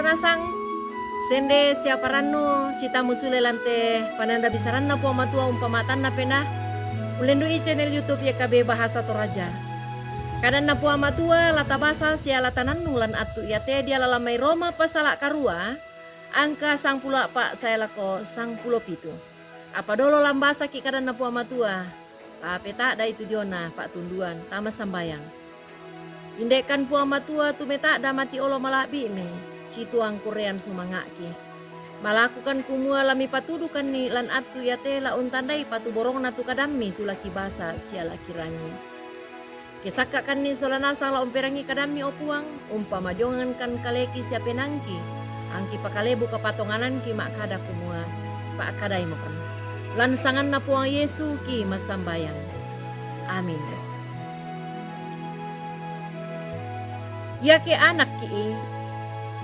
nasang sende siapa ranno sita musule lante pananda bisaran na po matua umpamatan na pena ulendo i channel YouTube ya KB Bahasa Toraja. Kadan na po matua lata basa sia latanan nulan atu ya te dia lalamai Roma pasala karua angka sang pula pak saya lako sang pulo pitu. Apa dolo lambasa ki kadan na po matua. Tapi tak da itu jona pak tunduan tamas sambayang. Indekan po matua tu meta da mati olo malabi me. Situang Korean sumangaki. Malakukan kumua lami patudukan ni lan atu ya te la untandai patu borong na tu kadami tu laki basa sia laki rangi. Kesakakan ni solanasa la umperangi kadami opuang umpama jongan kan kaleki sia penangki. Angki pakalebu kapatonganan ki mak kada kumua pak kadai mokan. Lan sangan na puang Yesu ki masambayang. Amin. Ya ke anak ki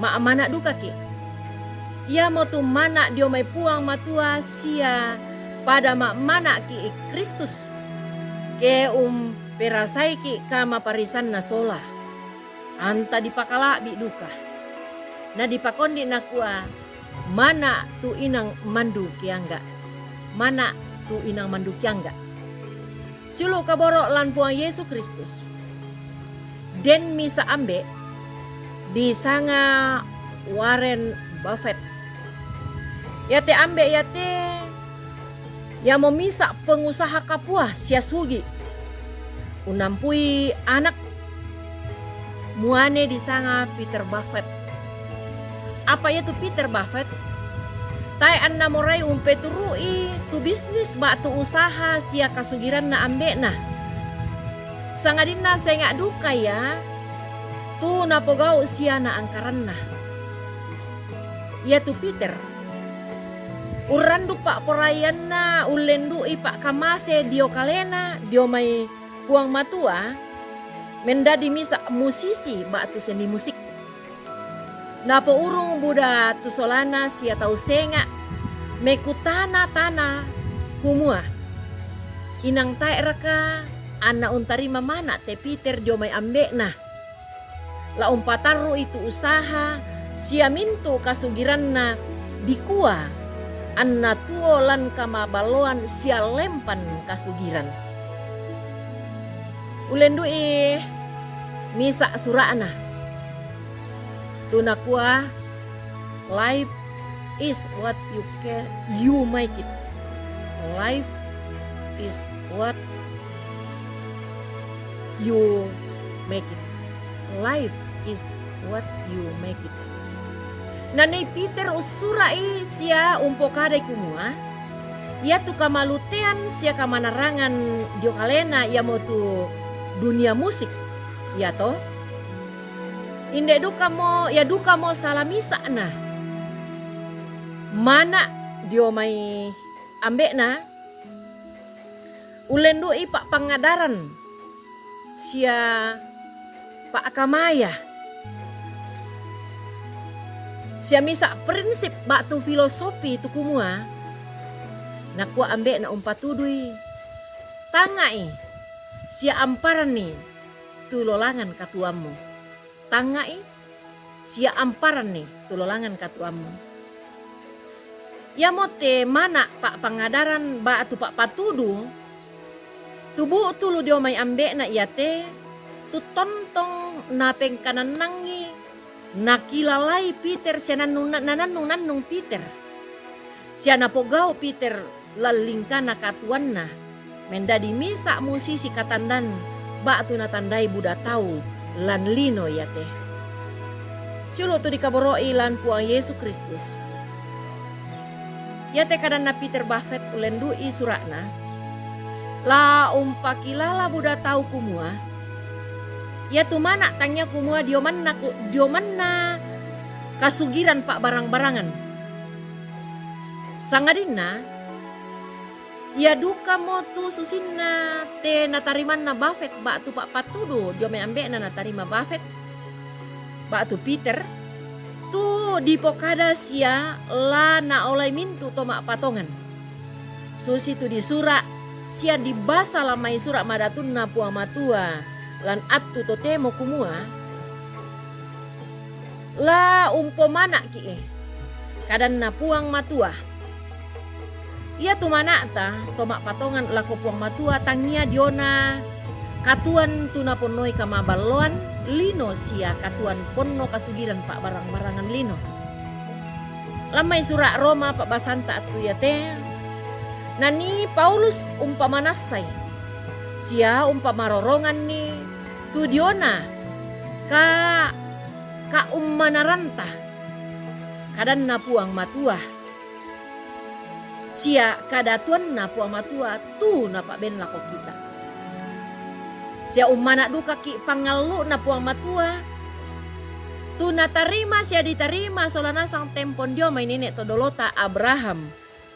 maamana duka ki. Ia mau tu mana dia mai puang matua sia pada mak mana ki Kristus. Ke perasai ki kama parisan na sola. Anta dipakala bi duka. Na dipakondi na kuah mana tu inang mandu kiangga. Mana tu inang mandu kiangga. Sulu kaboro lan puang Yesus Kristus. Den misa ambe di sanga Warren Buffett. Yate ambe yate ya memisa pengusaha kapua sia sugi. Unampui anak muane di sanga Peter Buffett. Apa itu Peter Buffett? Tai anna morai umpeturui tu bisnis ba tu usaha sia kasugiran na ambe na. Sangadina saya ngak duka ya. Tu napogau sia na angkaran na. Ya tu Peter. Uranduk pak porayan na ulendu ipak kamase dio kalena dio mai puang matua. Mendadi misa musisi ba tu sendi musik. Napo urung buda tu solana sia tau senga mekutana tanah humua. Inang tae raka ana untarima mana te Peter jo mai ambe na. La umpataru itu usaha sia mintu kasugiran na dikua anna tuo lan kamabaloan sia lempan kasugiran. Ulendu misa surana. Tuna kuah life is what you make it. Life is what you make it. Life is what you make it. Nanay Peter usurai sia umpo kadai kumua. Ia tu kamalutean sia kamanarangan dio kalena ia mau tu dunia musik. Ya toh? Inde duka mo salamisa na. Mana dio mai ambe na. Ulendu ipak pangadaran sia Pak Kamaya. Sia misa prinsip batu filosofi tu kumua. Nakua ambe na umpatudui. Tangai sia amparan ni tulolangan katuamu. Tangai sia amparan ni tulolangan katuamu. Ya mote mana pak pangadaran batu pak patudu. Tubu tulu dio mai ambe na iate. Tu tontong napeng kanan nangi nakilalai Peter siya nanung Peter siya napogao Peter lalingka nakatuan na mendadi misa musisi katandan ba tu natandai buda tau lan lino yate sulo tu dikaboroi lan puang Yesus Kristus yate kadan na Peter Buffett ulendu surakna la umpakilala buda tau kumua. Ya tu mana tanya kumua dio mana kasugiran pak barang-barangan. Sangadina ya duka mo tu susinna te natariman na Buffett ba tu pak patudo dio may ambe na natarima Buffett ba tu Peter tu di pokada sia la na olay mintu to mak patongan. Susi tu di sura sia di basa lamai sura madatun na puang matua. Lan atu totemo kumua La umpamana ki kadan na puang matua. Ia tu mana ta tomak patongan lako puang matua tangia diona katuan tuna ponoi kama balloan lino sia katuan ponno kasugiran pak barang-barangan lino. Lamai surat Roma pak basanta atu ya te. Nani Paulus umpamanasai. Sia umpamarorongan ni tu diona ka ummanaranta kadan na puang matua. Sia kadatuan na puang matua tu na pak ben lako kita. Sia ummana duka ki pangalu na puang matua. Tu na tarima sia diterima solana sang tempon dio main nenek todolota Abraham,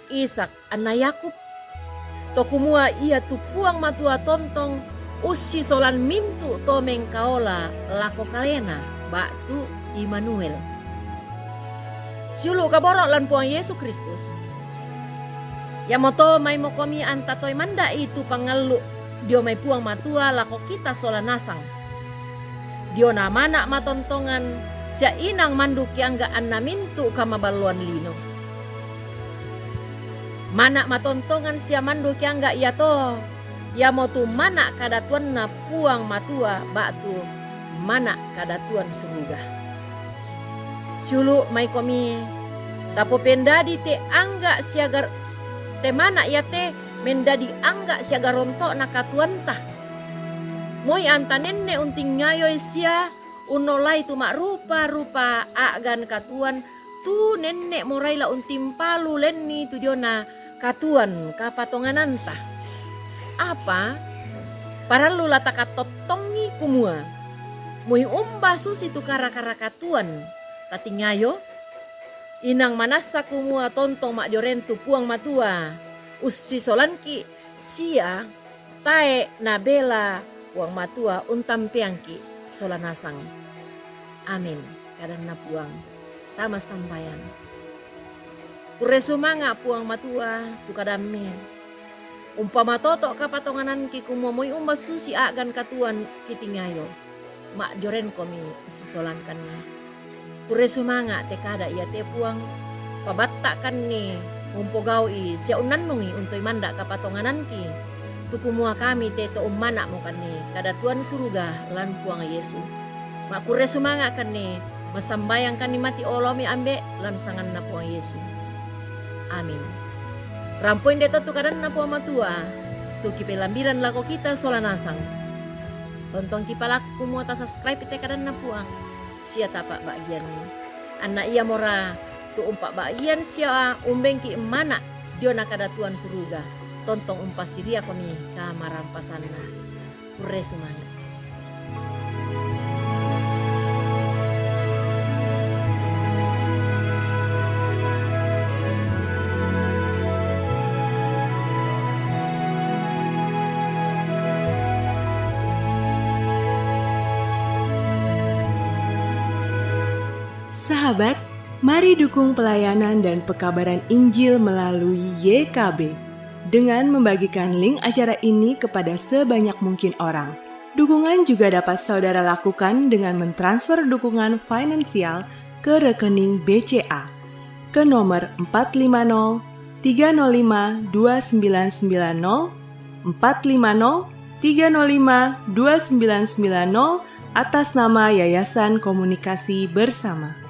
Ishak, anna Yakub. Tokumua ia tu puang matua tontong usi solan mintu to mengkaola lako kalena batu Immanuel. Siulu kaborok lan puang Yesus Kristus. Ya moto may mokomi anta toy manda itu pangalu dio may puang matua lako kita solanasang. Dio na mana matontongan sia inang manduk yang ga anna mintu kama baluan lino. Mana matontongan sia manduk yang ga iya to. Ya motu mana kadatuan na puang matua batu mana kadatuan surga. Siulu may komi tapo pendadi te angga siagar te mana ya te mendadi angga siaga rontok na katuan tah. Moy anta nenne unting ngayoy sia unolai tu mak rupa agan katuan tu nenne morai la untim palu lenni tu diona katuan kapatongan anta. Apa? Para lu lataka totongi kumua. Moy umba susi tu kara-kara katuan tati ngayo. Inang manasa kumua tontong mak jorentu puang matua. Usi solanki sia tae nabela puang matua untam peangki solanasang. Amin. Kadan na puang tama sambayan. Kuresumanga puang matua tukadamin. Umpama toto kapatonganan ki kumomoy umba susi agan katuan kitingayo. Mak joren komi sisolan kannya. Kuresumanga te kada ia te puang pabatta kan ni umpogau i sia unannungi untoy manda kapatonganan ki. Tukumua kami te to ummana mo kan ni kada tuan suruga lan puang Yesu. Mak kuresumanga kan ni masambayang kan ni mati olomi ambe lan sangan na puang Yesu. Amin. Rampoin deto tu kadan na puang matua tu kipelambiran lako kita solanasang. Tontong kipalak kumua ta subscribe ite kadan na puang sia tapak bagian ni. Anak ia mora tu umpak bagian sia umbeng ki emana dio na kadatuan suruga. Tontong umpas siria komi kamarampasanna. Pure semangat. Sahabat, mari dukung pelayanan dan pekabaran Injil melalui YKB dengan membagikan link acara ini kepada sebanyak mungkin orang. Dukungan juga dapat saudara lakukan dengan mentransfer dukungan finansial ke rekening BCA ke nomor 450 305 2990 450 305 2990 atas nama Yayasan Komunikasi Bersama.